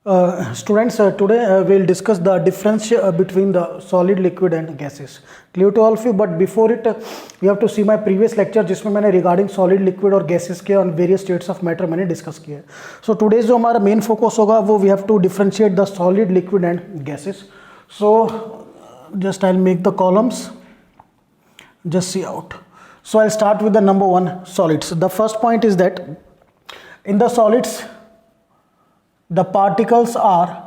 Students, today we'll discuss the difference between the solid, liquid and gases. Clear to all of you, but before it, you have to see my previous lecture जिसमें मैंने regarding solid, liquid और gases के on various states of matter मैंने discuss किया है. So today's जो हमारा main focus होगा वो we have to differentiate the solid, liquid and gases. So just I'll make the columns. Just see out. So I'll start with the number one, solids. The first point is that in the solids the particles are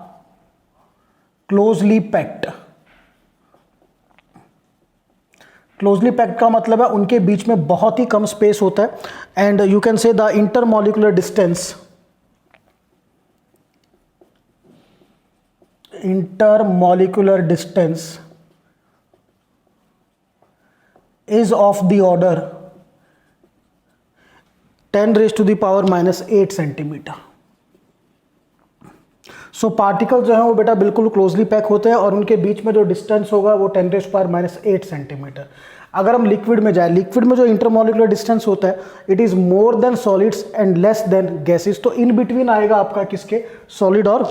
closely packed. Closely packed का मतलब है उनके बीच में बहुत ही कम space होता है and you can say the intermolecular distance is of the order 10 raised to the power minus 8 centimetre. So particle जो है वो बेटा बिल्कुल क्लोजली पैक होते हैं और उनके बीच में जो डिस्टेंस होगा वो 10 रेज़ पावर माइनस 8 सेंटीमीटर. अगर हम लिक्विड में जाए, लिक्विड में जो इंटरमॉलिक्यूलर डिस्टेंस होता है it is more than solids and less than gases. तो इन बिटवीन आएगा आपका किसके, सॉलिड और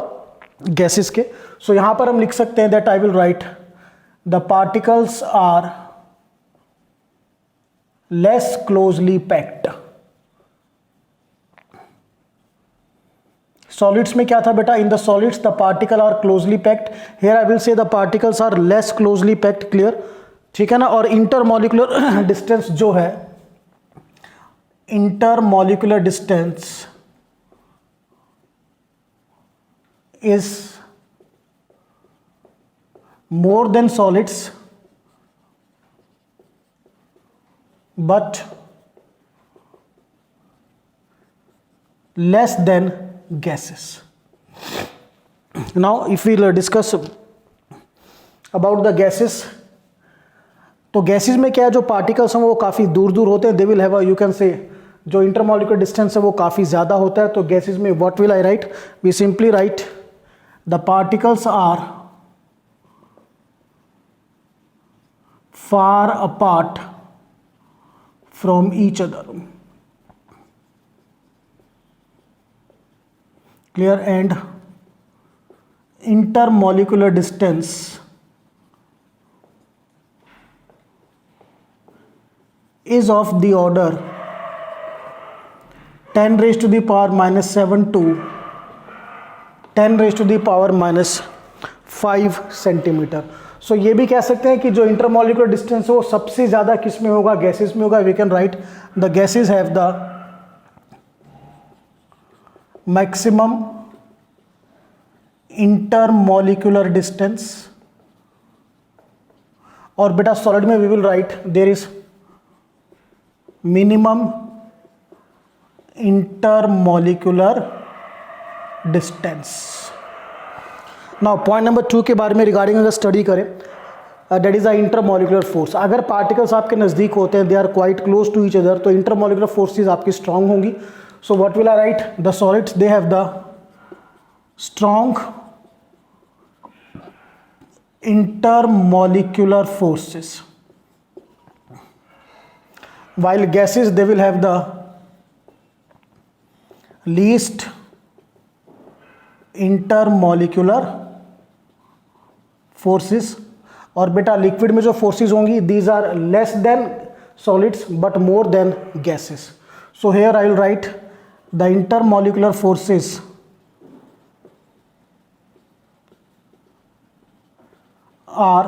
गैसेस के. सो यहां पर हम लिख सकते हैं that I will write the particles are less closely packed. Solids में क्या था बेटा, in the solids the particle are closely packed. Here I will say the particles are less closely packed. Clear, ठीक है ना. और इंटरमॉलिक्यूलर डिस्टेंस जो है, intermolecular distance is more than solids but less than gases. Now if we'll discuss about the gases, तो gases में क्या है, जो पार्टिकल्स हैं वो काफ़ी दूर दूर होते हैं. They will have a, you can से, जो इंटरमॉलिक्यूलर डिस्टेंस है वो काफ़ी ज़्यादा होता है. तो गैसेस में what will I write, we simply write the particles are far apart from each other. Clear, and intermolecular distance is of the order 10 raised to the power minus 7 to 10 raised to the power minus 5 centimetre. So ये भी कह सकते हैं कि जो intermolecular distance है वो सबसे ज़्यादा किस में होगा, गैसेस में होगा. We can write the gases have the maximum intermolecular distance. और बेटा सॉलिड में we will write there is minimum intermolecular distance. Now point number 2 के बारे में रिगार्डिंग अगर स्टडी करें, that is the intermolecular force. अगर पार्टिकल्स आपके नज़दीक होते हैं, they are quite close to each other, तो इंटरमॉलिक्यूलर फोर्सेस आपकी स्ट्रांग होंगी. So what will I write, the solids they have the strong intermolecular forces, while gases they will have the least intermolecular forces. और बेटा liquid में जो forces होंगी these are less than solids but more than gases. So here I will write the intermolecular forces are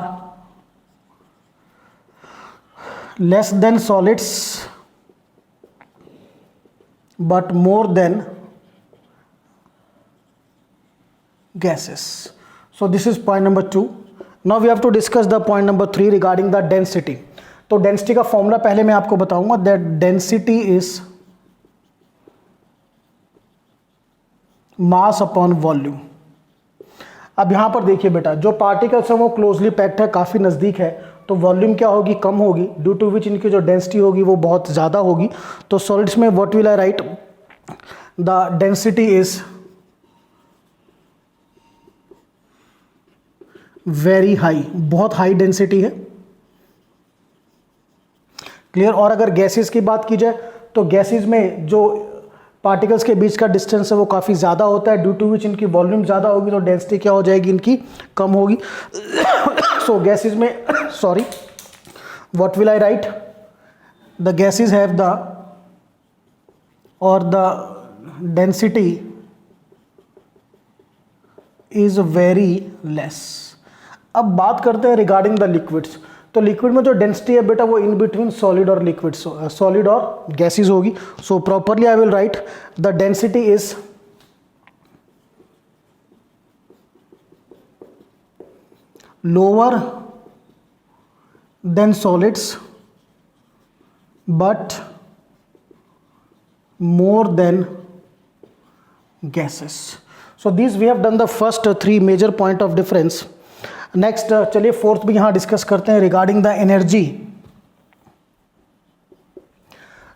less than solids but more than gases. So this is point number 2. Now we have to discuss the point number 3 regarding the density. तो density का formula पहले मैं आपको बताऊंगा, that density is mass upon volume. अब यहां पर देखिए बेटा, जो पार्टिकल्स हैं वो क्लोजली पैक्ड है, काफ़ी नज़दीक है, तो वॉल्यूम क्या होगी, कम होगी, ड्यू टू विच इनकी जो डेंसिटी होगी वो बहुत ज़्यादा होगी. तो सॉलिड्स में what will I write, the density is very high, बहुत हाई डेंसिटी है. क्लियर. और अगर गैसेस की बात की जाए तो गैसेस में जो पार्टिकल्स के बीच का डिस्टेंस है वो काफ़ी ज़्यादा होता है, ड्यू टू विच इनकी वॉल्यूम ज़्यादा होगी तो डेंसिटी क्या हो जाएगी, इनकी कम होगी। सो गैसेज में sorry what will I write, the gases have the और the density is very less. अब बात करते हैं रिगार्डिंग द लिक्विड्स। तो लिक्विड में जो डेंसिटी है बेटा वो इन बिटवीन सॉलिड और लिक्विड, सॉलिड और गैसेस होगी। So properly I will write the density is lower than solids but more than gases. So these we have done the first three major point of difference. Next चलिए fourth भी यहाँ discuss करते हैं regarding the energy.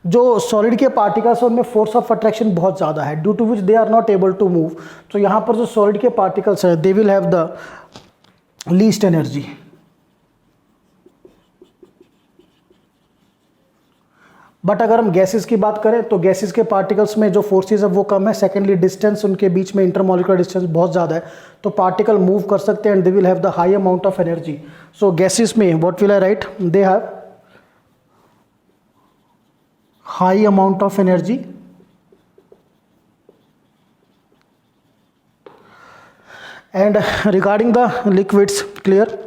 जो solid के particles हैं उनमें force of attraction बहुत ज़्यादा है, due to which they are not able to move. तो यहाँ पर जो सॉलिड के पार्टिकल्स हैं they will have the least energy. But अगर हम गैसेस की बात करें तो गैसेस के पार्टिकल्स में जो फोर्सेस है वो कम है। सेकेंडली डिस्टेंस उनके बीच में इंटरमॉलिक्यूलर डिस्टेंस बहुत ज़्यादा है, तो पार्टिकल मूव कर सकते हैं and they will have the high amount of energy. So gases में what will I write, they have high amount of energy and regarding the liquids clear,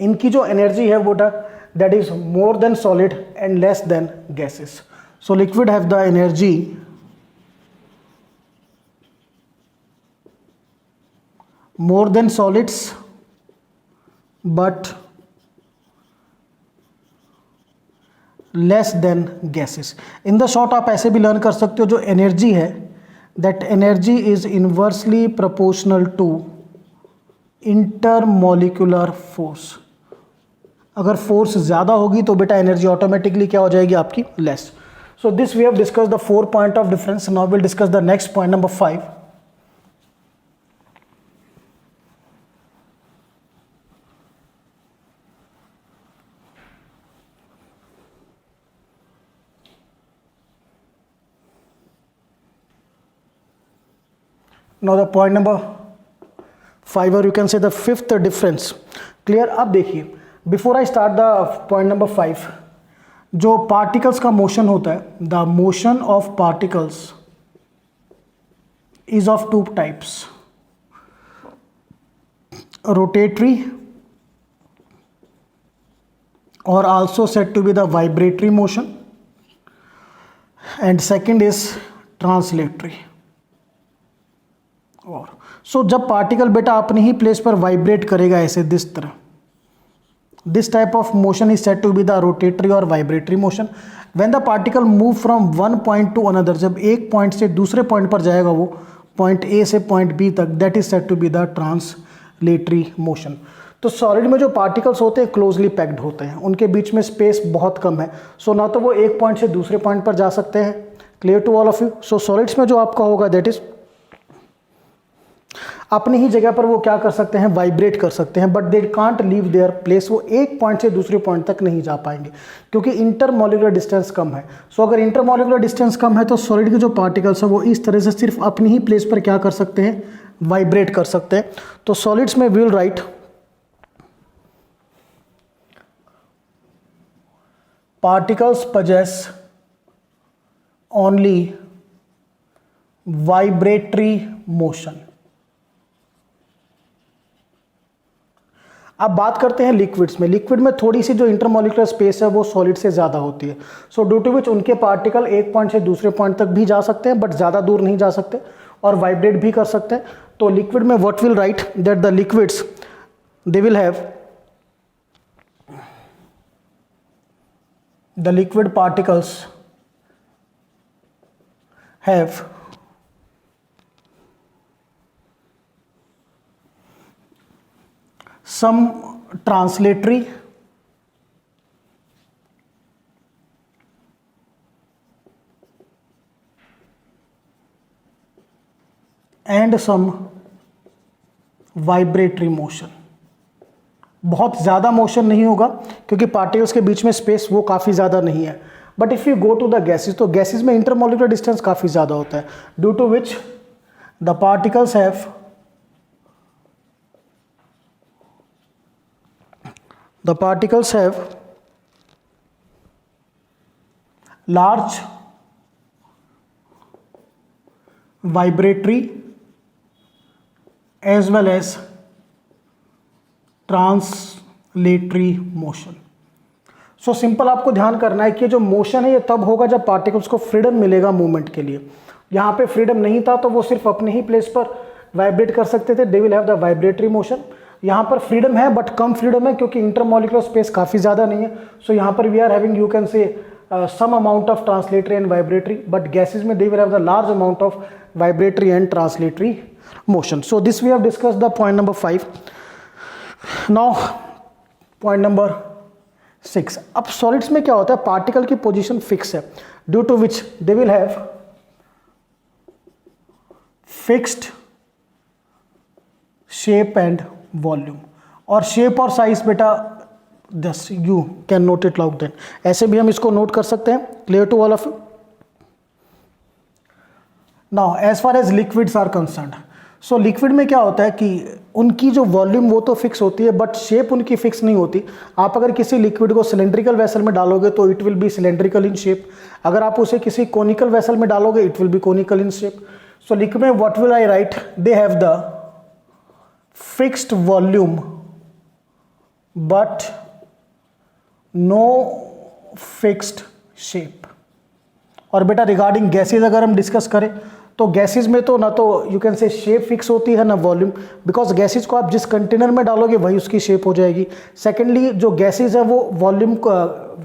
इनकी जो एनर्जी है वो that is more than solid and less than gases. So liquid have the energy more than solids but less than gases. In the short आप ऐसे भी learn कर सकते हो, जो एनर्जी है that energy is inversely proportional to intermolecular force. अगर force ज़्यादा होगी तो बेटा एनर्जी ऑटोमेटिकली क्या हो जाएगी आपकी, less. So this we have discuss the 4 point of difference. Now will discuss the next point number 5। Now the point number 5 और you can say the 5th difference. Clear. अब देखिए before I start the point number 5, जो particles का motion होता है, the motion of particles is of 2 types, rotatory और also said to be the vibratory motion and second is translatory. और सो जब particle बेटा अपनी ही प्लेस पर वाइब्रेट करेगा ऐसे दिस तरह, this type of motion is said to be the rotatory or vibratory motion. When the particle move from one point to another, जब एक पॉइंट से दूसरे पॉइंट पर जाएगा वो पॉइंट ए से पॉइंट बी तक, that is said to be the translatory motion. तो सॉलिड में जो पार्टिकल्स होते हैं क्लोजली पैक्ड होते हैं, उनके बीच में स्पेस बहुत कम है। सो ना तो वो एक पॉइंट से दूसरे पॉइंट पर जा सकते हैं। Clear to all of you. So solids में जो आपका होगा दैट इज अपनी ही जगह पर वो क्या कर सकते हैं, वाइब्रेट कर सकते हैं, but they can't leave their place. वो एक पॉइंट से दूसरे पॉइंट तक नहीं जा पाएंगे क्योंकि इंटरमॉलिक्यूलर डिस्टेंस कम है। सो अगर इंटरमॉलिक्यूलर डिस्टेंस कम है तो सॉलिड के जो पार्टिकल्स हैं वो इस तरह से सिर्फ अपनी ही प्लेस पर क्या कर सकते हैं, वाइब्रेट कर सकते हैं। तो सॉलिड्स में we will write particles possess only vibratory motion। अब बात करते हैं लिक्विड्स में। लिक्विड में थोड़ी सी जो इंटरमॉलिक्यूलर स्पेस है वो सॉलिड से ज़्यादा होती है। सो ड्यू टू विच उनके पार्टिकल एक पॉइंट से दूसरे पॉइंट तक भी जा सकते हैं बट ज़्यादा दूर नहीं जा सकते और वाइब्रेट भी कर सकते हैं। तो लिक्विड में what will write that the liquids they will have the liquid particles have some translatory and some vibratory motion। बहुत ज़्यादा मोशन नहीं होगा क्योंकि पार्टिकल्स के बीच में स्पेस वो काफ़ी ज़्यादा नहीं है, but if you go to the gases, तो गैसेज में इंटरमोलिकुलर डिस्टेंस काफी ज्यादा होता है, due to which the particles have large vibratory as well as translatory motion. So simple आपको ध्यान करना है कि जो मोशन है ये तब होगा जब पार्टिकल्स को फ्रीडम मिलेगा मूवमेंट के लिए। यहाँ पे फ्रीडम नहीं था तो वो सिर्फ अपने ही प्लेस पर वाइब्रेट कर सकते थे, दे will have the vibratory motion. यहाँ पर फ्रीडम है बट कम फ्रीडम है क्योंकि इंटरमोलिकुलर स्पेस काफ़ी ज़्यादा नहीं है। सो यहाँ पर we are having, you can say some amount of translatory and vibratory, but gases may they will have the large amount of vibratory and translatory motion. So this we have discussed the point number 5. Now point number 6. अब solids में क्या होता है, particle की position fix है, due to which they will have fixed shape and volume. और shape और size बेटा thus you can note it like then, ऐसे भी हम इसको नोट कर सकते हैं। Clear to all of you? Now as far as liquids are concerned, so liquid में क्या होता है कि उनकी जो वॉल्यूम वो तो फिक्स होती है बट शेप उनकी फिक्स नहीं होती। आप अगर किसी लिक्विड को सिलेंड्रिकल वेसल में डालोगे तो it will be cylindrical in shape, अगर आप उसे किसी कोनिकल वेसल में डालोगे it will be conical in shape. So liquid में what will I write, they have the fixed volume but no fixed shape. और बेटा रिगार्डिंग गैसेज अगर हम डिस्कस करें तो गैसेज में तो ना तो यू कैन से शेप फिक्स होती है ना वॉल्यूम, बिकॉज गैसेज को आप जिस कंटेनर में डालोगे वही उसकी शेप हो जाएगी। सेकेंडली जो गैसेज है वो वॉल्यूम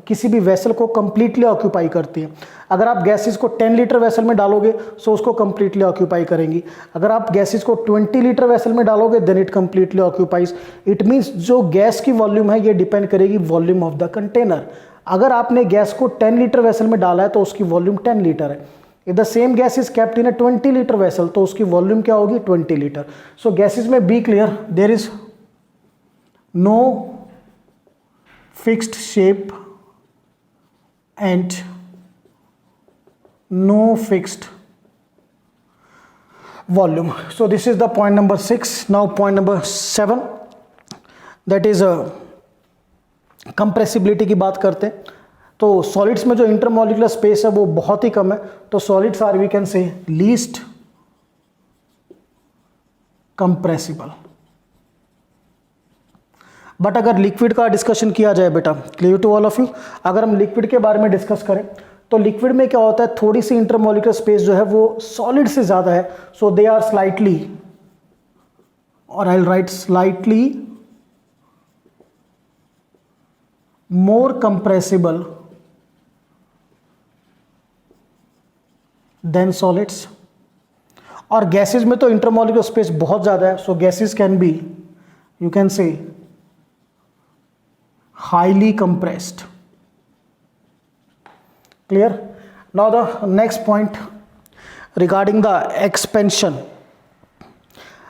किसी भी वेसल को कंप्लीटली ऑक्यूपाई करती है। अगर आप गैसेज को 10 लीटर वेसल में डालोगे सो उसको कंप्लीटली ऑक्यूपाई करेंगी, अगर आप गैसेज को 20 लीटर वेसल में डालोगे then it completely occupies. It means जो गैस की वॉल्यूम है ये डिपेंड करेगी वॉल्यूम ऑफ द कंटेनर। अगर आपने गैस को 10 लीटर वेसल में डाला है तो उसकी वॉल्यूम 10 लीटर है। If the same gas is kept in a 20 litre vessel तो उसकी वॉल्यूम क्या होगी, 20 लीटर। सो गैसेज में be clear, there is no fixed shape and no fixed volume. So this is the point number 6. Now point number 7, that is compressibility की बात करते हैं। तो सॉलिड्स में जो इंटरमोलिकुलर स्पेस है वो बहुत ही कम है, तो solids are we can say least compressible. But अगर लिक्विड का डिस्कशन किया जाए बेटा, clear to all of you, अगर हम लिक्विड के बारे में डिस्कस करें तो लिक्विड में क्या होता है, थोड़ी सी इंटरमोलिकुलर स्पेस जो है वो सॉलिड से ज़्यादा है। सो दे आर स्लाइटली, और I will write slightly more compressible than solids. और गैसेज में तो इंटरमोलिकुलर स्पेस बहुत ज़्यादा है, so gases can be, you can say highly compressed. Clear? Now the next point regarding the expansion.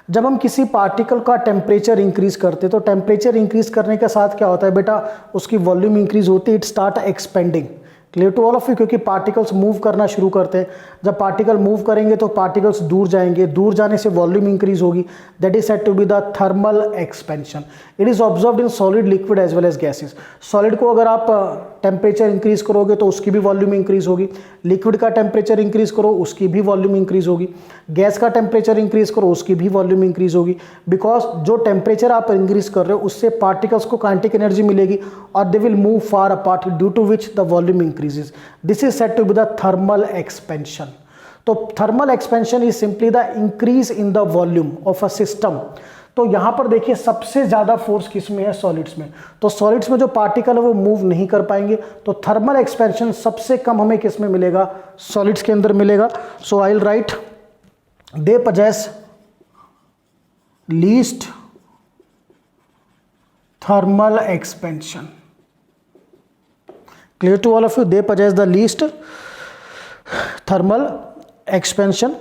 जब हम किसी पार्टिकल का टेम्परेचर इंक्रीज करते तो टेम्परेचर इंक्रीज करने के साथ क्या होता है बेटा, उसकी वॉल्यूम इंक्रीज होती है, it start expanding. Clear to all of you, क्योंकि पार्टिकल्स मूव करना शुरू करते हैं, जब पार्टिकल मूव करेंगे तो पार्टिकल्स दूर जाएंगे, दूर जाने से वॉल्यूम इंक्रीज होगी, that is said to be the thermal expansion. It is observed in solid, liquid as well as gases. Solid को अगर आप टेम्परेचर इंक्रीज करोगे तो उसकी भी वॉल्यूम इंक्रीज होगी, लिक्विड का टेम्परेचर इंक्रीज करो उसकी भी वॉल्यूम इंक्रीज होगी, गैस का टेम्परेचर इंक्रीज करो उसकी भी वॉल्यूम इंक्रीज होगी, बिकॉज जो टेम्परेचर आप इंक्रीज कर रहे हो उससे पार्टिकल्स को काइनेटिक एनर्जी मिलेगी और they will move far apart, due to which the volume increases. This is said to be the thermal expansion. तो thermal expansion is simply the increase in the volume of a system. तो यहां पर देखिए सबसे ज्यादा force किस में है, सॉलिड्स में। तो सॉलिड्स में जो पार्टिकल है वो मूव नहीं कर पाएंगे, तो थर्मल एक्सपेंशन सबसे कम हमें किस में मिलेगा, सॉलिड्स के अंदर मिलेगा। So I will write they possess least thermal expansion. Clear to all of you, they possess the least thermal expansion.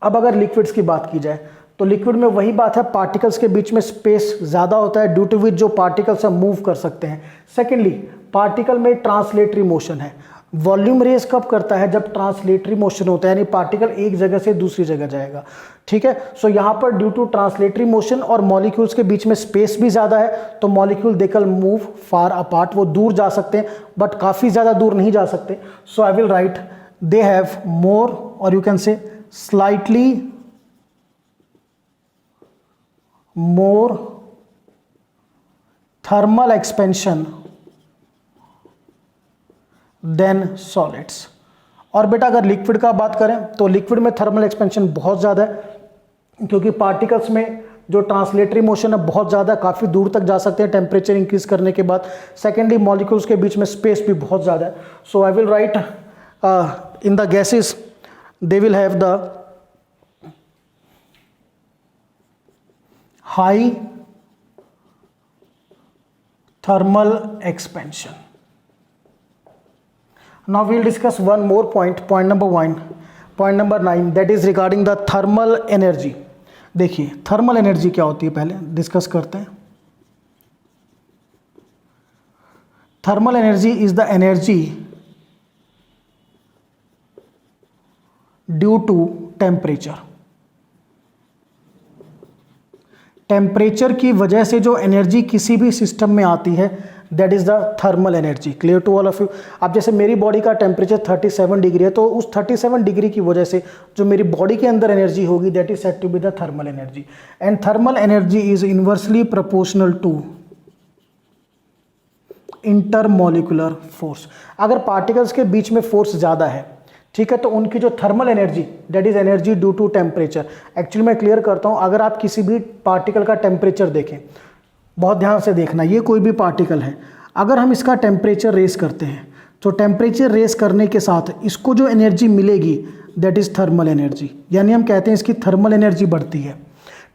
अब अगर लिक्विड्स की बात की जाए तो लिक्विड में वही बात है, पार्टिकल्स के बीच में स्पेस ज़्यादा होता है, ड्यू टू विच जो पार्टिकल्स हम मूव कर सकते हैं। सेकेंडली पार्टिकल में ट्रांसलेटरी मोशन है। वॉल्यूम रेज कब करता है? जब ट्रांसलेटरी मोशन होता है, यानी पार्टिकल एक जगह से दूसरी जगह जाएगा। ठीक है, सो यहाँ पर ड्यू टू ट्रांसलेटरी मोशन और मॉलिक्यूल्स के बीच में स्पेस भी ज़्यादा है, तो molecule they can move far apart, वो दूर जा सकते हैं बट काफ़ी ज़्यादा दूर नहीं जा सकते। So I will write they have more और you can say slightly more thermal expansion than solids. और बेटा अगर लिक्विड का बात करें तो लिक्विड में थर्मल एक्सपेंशन बहुत ज़्यादा है, क्योंकि पार्टिकल्स में जो ट्रांसलेटरी मोशन है बहुत ज़्यादा, काफ़ी दूर तक जा सकते हैं टेम्परेचर इंक्रीज करने के बाद। सेकेंडली मॉलिक्यूल्स के बीच में स्पेस भी बहुत ज़्यादा है। So I will write in the gases they will have the high thermal expansion. Now we will discuss one more point, point number 9, that is regarding the thermal energy. देखिए thermal energy क्या होती है पहले discuss करते हैं। Thermal energy is the energy due to temperature. Temperature की वजह से जो एनर्जी किसी भी सिस्टम में आती है that is the thermal energy. Clear to all of you? अब जैसे मेरी बॉडी का टेम्परेचर 37 डिग्री है, तो उस 37 डिग्री की वजह से जो मेरी बॉडी के अंदर एनर्जी होगी that is said to be the thermal energy. And thermal energy is inversely proportional to intermolecular force. अगर पार्टिकल्स के बीच में फोर्स ज़्यादा है, ठीक है, तो उनकी जो thermal energy that is energy due to temperature. Actually मैं क्लियर करता हूँ, अगर आप किसी भी पार्टिकल का टेम्परेचर देखें, बहुत ध्यान से देखना, ये कोई भी पार्टिकल है, अगर हम इसका टेम्परेचर रेस करते हैं तो टेम्परेचर रेस करने के साथ इसको जो एनर्जी मिलेगी दैट इज थर्मल एनर्जी, यानी हम कहते हैं इसकी थर्मल एनर्जी बढ़ती है।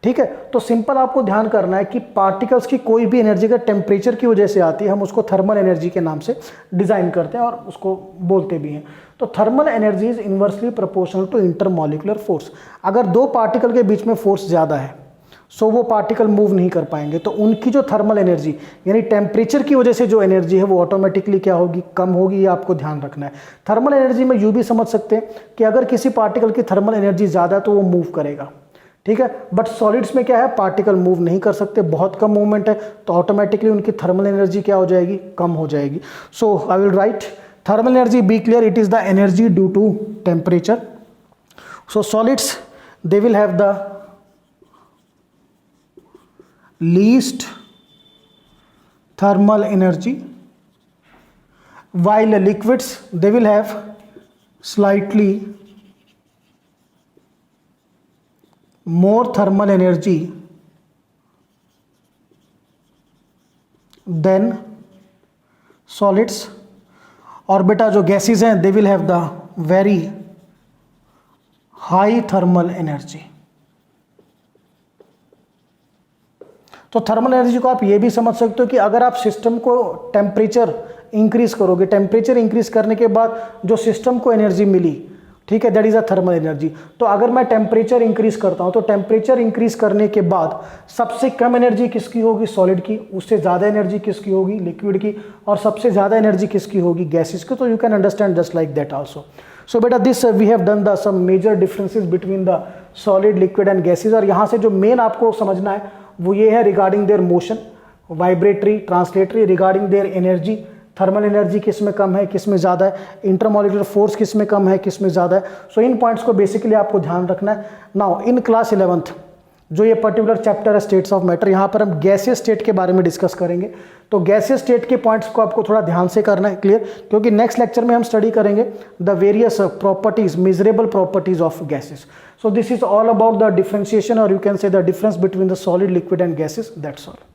ठीक है, तो सिंपल आपको ध्यान करना है कि पार्टिकल्स की कोई भी एनर्जी अगर टेम्परेचर की वजह से आती है, हम उसको थर्मल एनर्जी के नाम से डिज़ाइन करते हैं और उसको बोलते भी हैं। तो thermal energy is inversely proportional to intermolecular force. अगर दो पार्टिकल के बीच में फोर्स ज़्यादा है सो वो पार्टिकल मूव नहीं कर पाएंगे, तो उनकी जो थर्मल एनर्जी यानी टेम्परेचर की वजह से जो एनर्जी है वो ऑटोमेटिकली क्या होगी? कम होगी। ये आपको ध्यान रखना है। थर्मल एनर्जी में यूँ भी समझ सकते हैं कि अगर किसी पार्टिकल की थर्मल एनर्जी ज़्यादा है तो वो मूव करेगा, ठीक है, बट सॉलिड्स में क्या है? पार्टिकल मूव नहीं कर सकते, बहुत कम मूवमेंट है, तो ऑटोमेटिकली उनकी थर्मल एनर्जी क्या हो जाएगी? कम हो जाएगी। So I will write thermal energy, be clear, it is the energy due to temperature. So solids, they will have the least thermal energy, while liquids, they will have slightly more thermal energy than solids. और बेटा जो gases हैं they will have the very high thermal energy. तो thermal energy को आप ये भी समझ सकते हो कि अगर आप सिस्टम को टेम्परेचर इंक्रीज करोगे, टेम्परेचर इंक्रीज करने के बाद जो सिस्टम को एनर्जी मिली, ठीक है, that is a thermal energy. तो अगर मैं टेम्परेचर इंक्रीज करता हूं तो टेम्परेचर इंक्रीज करने के बाद सबसे कम एनर्जी किसकी होगी? सॉलिड की। उससे ज़्यादा एनर्जी किसकी होगी? लिक्विड की। और सबसे ज़्यादा एनर्जी किसकी होगी? गैसेस की। तो you can understand just like that also. So बेटा this we have done the some major differences between the solid, liquid and gases. और यहाँ से जो मेन आपको समझना है वो ये है regarding their motion, vibratory, translatory, regarding their energy, thermal energy किस में कम है, किस में ज़्यादा है, इंटरमॉलिक्यूलर फोर्स किस में कम है, किस में ज़्यादा है। सो इन पॉइंट्स को बेसिकली आपको ध्यान रखना है। नाउ इन क्लास 11th जो ये पर्टिकुलर चैप्टर है स्टेट्स ऑफ मैटर, यहाँ पर हम गैसियस स्टेट के बारे में डिस्कस करेंगे। तो गैसियस स्टेट के पॉइंट्स को आपको थोड़ा ध्यान से करना है, क्लियर, क्योंकि नेक्स्ट लेक्चर में हम स्टडी करेंगे the various properties, measurable properties of gases. So this is all about the differentiation और you can say the difference between the solid, liquid and gases. That's all.